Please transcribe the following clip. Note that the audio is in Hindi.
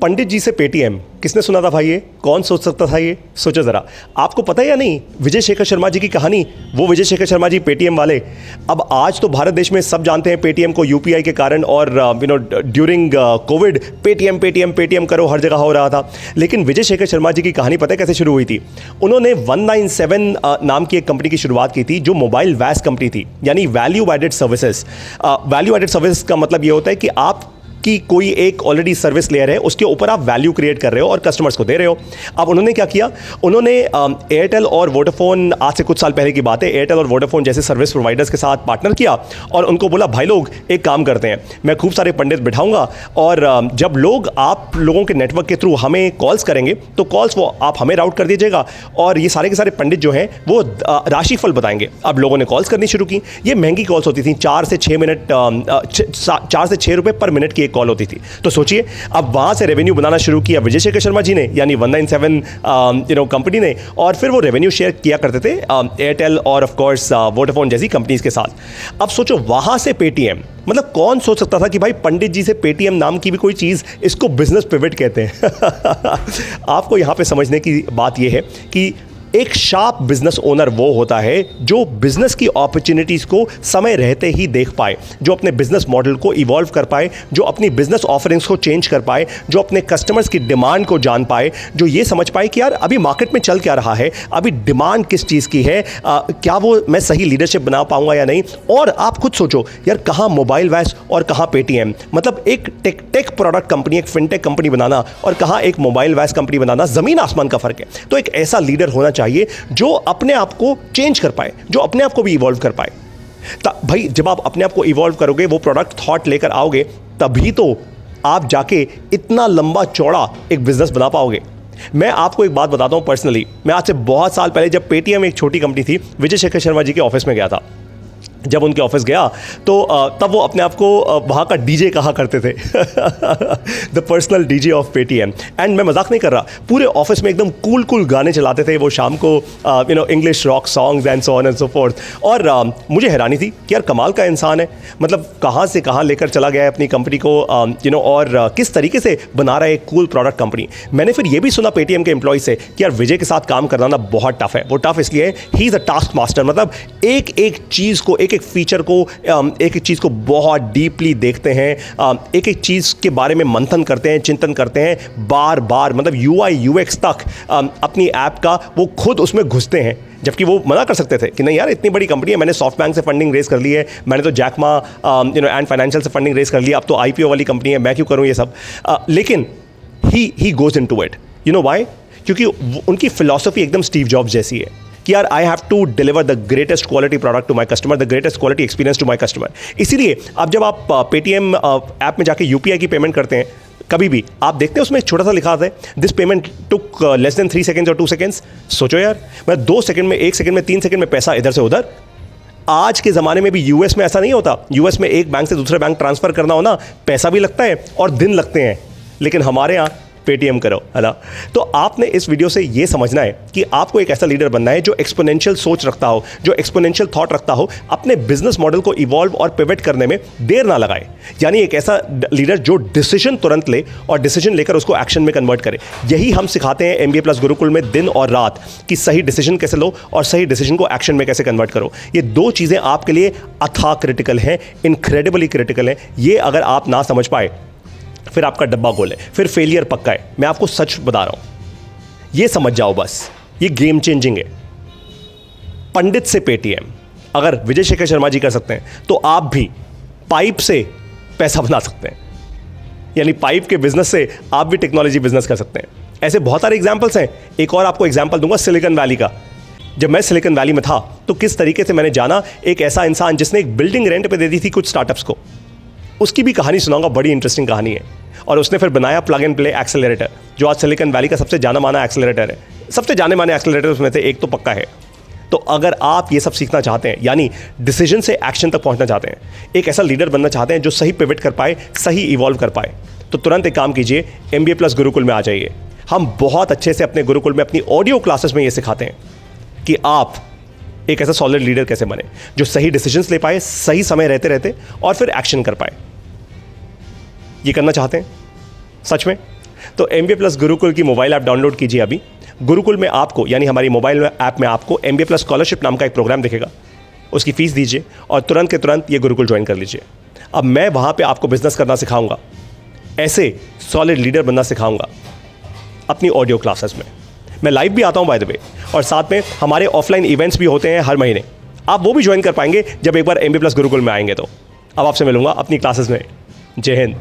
पंडित जी से पेटीएम, किसने सुना था भाई? ये कौन सोच सकता था? ये सोचो ज़रा, आपको पता है या नहीं विजय शेखर शर्मा जी की कहानी? वो विजय शेखर शर्मा जी पेटीएम वाले। अब आज तो भारत देश में सब जानते हैं पेटीएम को यूपीआई के कारण, और during Covid Paytm Paytm Paytm करो हर जगह हो रहा था। लेकिन विजय शेखर शर्मा जी की कहानी पता है कैसे शुरू हुई थी? उन्होंने 197 नाम की एक कंपनी की शुरुआत की थी, जो मोबाइल वैस कंपनी थी, यानी value added services. Value added service का मतलब ये होता है कि आप कि कोई एक ऑलरेडी सर्विस लेयर है, उसके ऊपर आप वैल्यू क्रिएट कर रहे हो और कस्टमर्स को दे रहे हो। अब उन्होंने क्या किया? उन्होंने एयरटेल और वोडाफोन, आज से कुछ साल पहले की बात है, एयरटेल और वोडाफोन जैसे सर्विस प्रोवाइडर्स के साथ पार्टनर किया और उनको बोला भाई लोग एक काम करते हैं, मैं खूब सारे पंडित बिठाऊंगा और जब लोग आप लोगों के नेटवर्क के थ्रू हमें कॉल्स करेंगे तो कॉल्स वो आप हमें राउट कर दीजिएगा और ये सारे के सारे पंडित जो हैं वो राशिफल बताएंगे। अब लोगों ने कॉल्स करनी शुरू की। ये महंगी कॉल्स होती थी, 4 से 6 रुपए पर मिनट की कॉल होती थी। तो सोचिए, अब वहां से रेवेन्यू बनाना शुरू किया विजय शेखर शर्मा जी ने, यानी 197 कंपनी ने, और फिर वो रेवेन्यू शेयर किया करते थे एयरटेल और ऑफ कोर्स वोडाफोन जैसी कंपनीज के साथ। अब सोचो, वहां से पेटीएम, मतलब कौन सोच सकता था कि भाई पंडित जी से पेटीएम नाम की भी कोई चीज, इसको बिजनेस पिवट कहते हैं। आपको यहां पे समझने की बात यह है कि एक शार्प बिजनेस ओनर वो होता है जो बिजनेस की अपॉर्चुनिटीज को समय रहते ही देख पाए, जो अपने बिजनेस मॉडल को इवॉल्व कर पाए, जो अपनी बिजनेस ऑफरिंग्स को चेंज कर पाए, जो अपने कस्टमर्स की डिमांड को जान पाए, जो ये समझ पाए कि यार अभी मार्केट में चल क्या रहा है, अभी डिमांड किस चीज़ की है, क्या वो मैं सही लीडरशिप बना पाऊंगा या नहीं। और आप खुद सोचो यार, कहाँ मोबाइल वैस और कहाँ पेटीएम, मतलब एक टेक प्रोडक्ट कंपनी, एक फिनटेक कंपनी बनाना और कहाँ एक मोबाइल वैस कंपनी बनाना, जमीन आसमान का फर्क है। तो एक ऐसा लीडर होना चाहिए जो अपने आप को चेंज कर पाए, जो अपने आप को भी इवॉल्व कर पाए। भाई जब आप अपने आप को इवॉल्व करोगे, वो प्रोडक्ट थॉट लेकर आओगे, तभी तो आप जाके इतना लंबा चौड़ा एक बिजनेस बना पाओगे। मैं आपको एक बात बताता हूं पर्सनली, मैं आज से बहुत साल पहले, जब पेटीएम एक छोटी कंपनी थी, विजय शेखर शर्मा जी के ऑफिस में गया था। जब उनके ऑफिस गया तो तब वो अपने आप को वहाँ का डीजे कहा करते थे, the personal DJ of Paytm. And मैं मजाक नहीं कर रहा, पूरे ऑफिस में एकदम कूल गाने चलाते थे वो शाम को, English rock songs and so on and so fourth. और मुझे हैरानी थी कि यार कमाल का इंसान है, मतलब कहाँ से कहाँ लेकर चला गया है अपनी कंपनी को, और किस तरीके से बना रहा है एक कूल प्रोडक्ट कंपनी। मैंने फिर ये भी सुना पेटीएम के एम्प्लॉय से कि यार विजय के साथ काम करना ना बहुत टफ है। वो टफ इसलिए है, he is a task master, मतलब एक एक चीज़ को, एक एक फीचर को, एक एक चीज़ को बहुत डीपली देखते हैं, एक एक चीज़ के बारे में मंथन करते हैं, चिंतन करते हैं बार बार, मतलब यूआई यूएक्स तक अपनी ऐप का वो खुद उसमें घुसते हैं। जबकि वो मना कर सकते थे कि नहीं यार इतनी बड़ी कंपनी है, मैंने सॉफ्ट बैंक से फंडिंग रेस कर ली है, मैंने तो जैकमा एंड फाइनेंशियल से फंडिंग रेस कर ली, अब तो आईपीओ वाली कंपनी है, मैं क्यों करूँ ये सब। लेकिन he goes into it. You know why? क्योंकि उनकी फिलॉसफी एकदम स्टीव जॉब्स जैसी है कि यार I have to deliver the greatest quality product to my customer, the greatest quality experience to my customer. इसीलिए अब जब आप पेटीएम ऐप में जाके यूपीआई की पेमेंट करते हैं, कभी भी आप देखते हैं उसमें एक छोटा सा लिखा आता है, this payment took less than 3 seconds और 2 सेकेंड्स। सोचो यार, मैं 2 सेकंड में, 1 सेकंड में, 3 सेकंड में पैसा इधर से उधर। आज के ज़माने में भी यूएस में ऐसा नहीं होता। यूएस में एक बैंक से दूसरे बैंक ट्रांसफ़र करना हो ना, पैसा भी लगता है और दिन लगते हैं, लेकिन हमारे यहाँ पेटीएम करो, है ना। तो आपने इस वीडियो से ये समझना है कि आपको एक ऐसा लीडर बनना है जो एक्सपोनेंशियल सोच रखता हो, जो एक्सपोनेंशियल थॉट रखता हो, अपने बिजनेस मॉडल को इवॉल्व और पिवट करने में देर ना लगाए। यानी एक ऐसा लीडर जो डिसीजन तुरंत ले और डिसीजन लेकर उसको एक्शन में कन्वर्ट करे। यही हम सिखाते हैं MBA प्लस गुरुकुल में दिन और रात, कि सही डिसीजन कैसे लो और सही डिसीजन को एक्शन में कैसे कन्वर्ट करो। ये 2 चीज़ें आपके लिए अथाह क्रिटिकल हैं, इनक्रेडिबली क्रिटिकल हैं। ये अगर आप ना समझ पाए, फिर आपका डब्बा गोल है, फिर फेलियर पक्का है। मैं आपको सच बता रहा हूं, ये समझ जाओ बस, ये गेम चेंजिंग है। पंडित से पेटीएम अगर विजय शेखर शर्मा जी कर सकते हैं, तो आप भी पाइप से पैसा बना सकते हैं। यानी पाइप के बिजनेस से आप भी टेक्नोलॉजी बिजनेस कर सकते हैं। ऐसे बहुत सारे एग्जाम्पल्स हैं। एक और आपको एग्जाम्पल दूंगा सिलिकॉन वैली का। जब मैं सिलिकॉन वैली में था तो किस तरीके से मैंने जाना एक ऐसा इंसान जिसने एक बिल्डिंग रेंट पे दे दी थी कुछ स्टार्टअप्स को। उसकी भी कहानी सुनाऊंगा, बड़ी इंटरेस्टिंग कहानी है। और उसने फिर बनाया प्लग एंड प्ले एक्सेलरेटर, जो आज सिलिकॉन वैली का सबसे जाना माना एक्सेलरेटर है। सबसे जाने माने एक्सेलरेटर उसमें से एक तो पक्का है। तो अगर आप ये सब सीखना चाहते हैं, यानी डिसीजन से एक्शन तक पहुंचना चाहते हैं, एक ऐसा लीडर बनना चाहते हैं जो सही पिवट कर पाए, सही इवॉल्व कर पाए, तो तुरंत एक काम कीजिए, MBA प्लस गुरुकुल में आ जाइए। हम बहुत अच्छे से अपने गुरुकुल में अपनी ऑडियो क्लासेस में ये सिखाते हैं कि आप एक ऐसा सॉलिड लीडर कैसे बने जो सही डिसीजंस ले पाए, सही समय रहते रहते, और फिर एक्शन कर पाए। ये करना चाहते हैं सच में? तो MBA प्लस गुरुकुल की मोबाइल ऐप डाउनलोड कीजिए अभी। गुरुकुल में आपको यानी हमारी मोबाइल ऐप में आपको MBA प्लस स्कॉलरशिप नाम का एक प्रोग्राम दिखेगा, उसकी फ़ीस दीजिए और तुरंत के तुरंत ये गुरुकुल ज्वाइन कर लीजिए। अब मैं वहाँ पे आपको बिजनेस करना सिखाऊंगा, ऐसे सॉलिड लीडर बनना सिखाऊंगा अपनी ऑडियो क्लासेस में। मैं लाइव भी आता हूँ बाय द वे, और साथ में हमारे ऑफलाइन इवेंट्स भी होते हैं हर महीने। आप वो भी ज्वाइन कर पाएंगे जब एक बार MBA प्लस गुरुकुल में आएंगे। तो अब आपसे मिलूंगा अपनी क्लासेस में। जय हिंद।